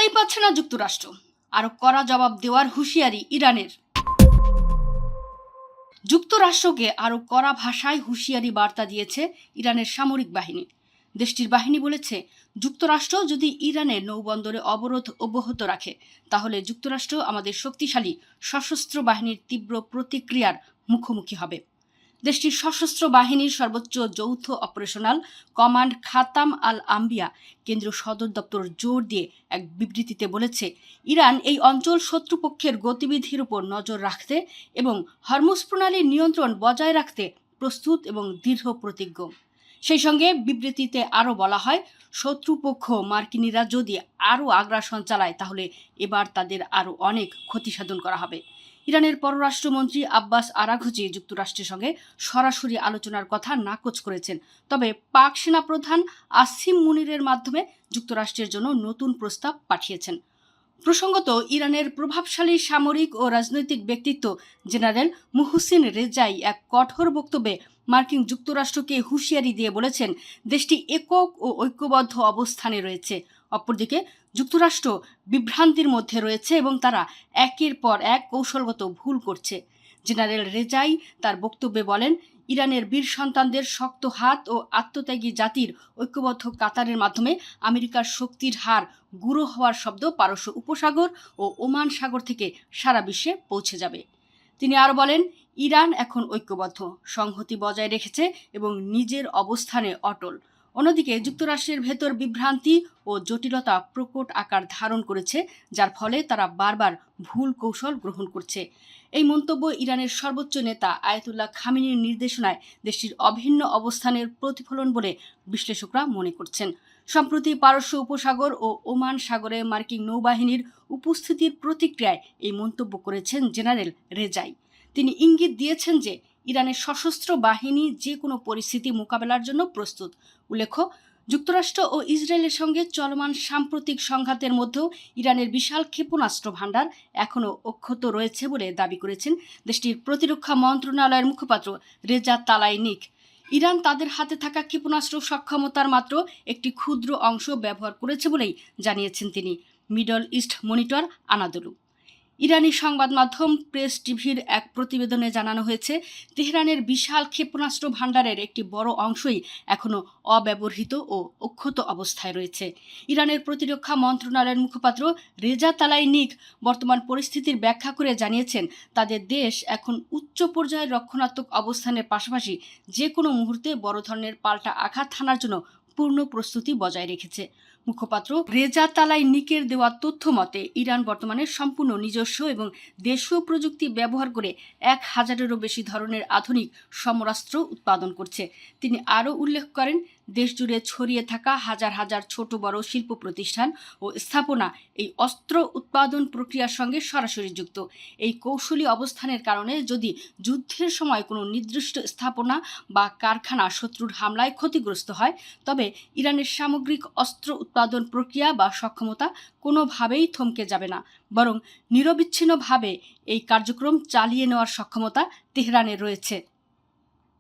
পাত্তাই পাচ্ছে না যুক্তরাষ্ট্র। আরো কড়া জবাব দেওয়ার হুঁশিয়ারি ইরানের। যুক্তরাষ্ট্রকে আরো কড়া ভাষায় হুঁশিয়ারি বার্তা দিয়েছে ইরানের সামরিক বাহিনী। দেশটির বাহিনী বলেছে, যুক্তরাষ্ট্র যদি ইরানের নৌবন্দরে অবরোধ অব্যাহত রাখে তাহলে যুক্তরাষ্ট্র আমাদের শক্তিশালী সশস্ত্র বাহিনীর তীব্র প্রতিক্রিয়ার মুখোমুখি হবে। দেশটির সশস্ত্র বাহিনীর সর্বোচ্চ যৌথ অপারেশনাল কমান্ড খাতাম আল আম্বিয়া কেন্দ্রীয় সদর দপ্তর জোর দিয়ে এক বিবৃতিতে বলেছে, ইরান এই অঞ্চল শত্রুপক্ষের গতিবিধির উপর নজর রাখতে এবং হরমুজ প্রণালীর নিয়ন্ত্রণ বজায় রাখতে প্রস্তুত এবং দৃঢ় প্রতিজ্ঞ। সেই সঙ্গে বিবৃতিতে আরও বলা হয়, শত্রুপক্ষ মার্কিনীরা যদি আরও আগ্রাসন চালায় তাহলে এবার তাদের আরও অনেক ক্ষতিসাধন করা হবে। ইরানের পররাষ্ট্রমন্ত্রী আব্বাস আরাঘচি যুক্তরাষ্ট্রের সঙ্গে সরাসরি আলোচনার কথা নাকচ করেছেন, তবে পাক সেনাপ্রধান আসিম মুনিরের মাধ্যমে যুক্তরাষ্ট্রের জন্য নতুন প্রস্তাব পাঠিয়েছেন। প্রসঙ্গত, ইরানের প্রভাবশালী সামরিক ও রাজনৈতিক ব্যক্তিত্ব জেনারেল মুহসিন রেজাই এক কঠোর বক্তব্যে মার্কিন যুক্তরাষ্ট্রকে হুঁশিয়ারি দিয়ে বলেছেন, দেশটি একক ও ঐক্যবদ্ধ অবস্থানে রয়েছে। অপরদিকে যুক্তরাষ্ট্র বিভ্রান্তির মধ্যে রয়েছে এবং তারা একের পর এক কৌশলগত ভুল করছে। জেনারেল রেজাই তার বক্তব্যে বলেন, ইরানের বীর সন্তানদের শক্ত হাত ও আত্মত্যাগী জাতির ঐক্যবদ্ধ কাতারের মাধ্যমে আমেরিকার শক্তির হার গুঁড়ো হওয়ার শব্দ পারস্য উপসাগর ও ওমান সাগর থেকে সারা বিশ্বে পৌঁছে যাবে। তিনি আরও বলেন, ইরান এখন ঐক্যবদ্ধ, সংহতি বজায় রেখেছে এবং নিজের অবস্থানে অটল। অন্যদিকে যুক্তরাষ্ট্রের ভেতর বিভ্রান্তি ও জটিলতা প্রকট আকার ধারণ করেছে, যার ফলে তারা বারবার ভুল কৌশল গ্রহণ করছে। এই মন্তব্য ইরানের সর্বোচ্চ নেতা আয়াতুল্লাহ খামেনির নির্দেশনায় দেশটির অভিন্ন অবস্থানের প্রতিফলন বলে বিশ্লেষকরা মনে করছেন। সম্প্রতি পারস্য উপসাগর ও ওমান সাগরে মার্কিন নৌবাহিনীর উপস্থিতির প্রতিক্রিয়ায় এই মন্তব্য করেছেন জেনারেল রেজাই। তিনি ইঙ্গিত দিয়েছেন যে ইরানের সশস্ত্র বাহিনী যে কোনো পরিস্থিতি মোকাবেলার জন্য প্রস্তুত। উল্লেখ্য, যুক্তরাষ্ট্র ও ইসরায়েলের সঙ্গে চলমান সাম্প্রতিক সংঘাতের মধ্যেও ইরানের বিশাল ক্ষেপণাস্ত্র ভাণ্ডার এখনও অক্ষত রয়েছে বলে দাবি করেছেন দেশটির প্রতিরক্ষা মন্ত্রণালয়ের মুখপাত্র রেজা তালাইনিক। ইরান তাদের হাতে থাকা ক্ষেপণাস্ত্র সক্ষমতার মাত্র একটি ক্ষুদ্র অংশ ব্যবহার করেছে বলেই জানিয়েছেন তিনি। মিডল ইস্ট মনিটর আনাদোলু ইরানি সংবাদ মাধ্যম প্রেস টিভির এক প্রতিবেদনে জানানো হয়েছে, তেহরানের বিশাল ক্ষেপণাস্ত্র ভাণ্ডারের একটি বড় অংশই এখনও অব্যবহৃত ও অক্ষত অবস্থায় রয়েছে। ইরানের প্রতিরক্ষা মন্ত্রণালয়ের মুখপাত্র রেজা তালাইনিক বর্তমান পরিস্থিতির ব্যাখ্যা করে জানিয়েছেন, তাদের দেশ এখন উচ্চ পর্যায়ের রক্ষণাত্মক অবস্থানের পাশাপাশি যে কোনো মুহূর্তে বড় ধরনের পাল্টা আঘাত হানার জন্য পূর্ণ প্রস্তুতি বজায় রেখেছে। মুখপাত্র রেজা তালাইনিকের দেওয়া তথ্য মতে, ইরান বর্তমানে সম্পূর্ণ নিজস্ব এবং দেশীয় প্রযুক্তি ব্যবহার করে 1000-এরও বেশি ধরনের আধুনিক সমরাস্ত্র উৎপাদন করছে। তিনি আরও উল্লেখ করেন, দেশজুড়ে ছড়িয়ে থাকা হাজার হাজার ছোট বড় শিল্প প্রতিষ্ঠান ও স্থাপনা এই অস্ত্র উৎপাদন প্রক্রিয়ার সঙ্গে সরাসরি যুক্ত। এই কৌশলী অবস্থানের কারণে যদি যুদ্ধের সময় কোনো নির্দিষ্ট স্থাপনা বা কারখানা শত্রুর হামলায় ক্ষতিগ্রস্ত হয়, তবে ইরানের সামগ্রিক অস্ত্র উৎপাদন প্রক্রিয়া বা সক্ষমতা কোনোভাবেই থমকে যাবে না, বরং নিরবিচ্ছিন্নভাবে এই কার্যক্রম চালিয়ে নেওয়ার সক্ষমতা তেহরানের রয়েছে।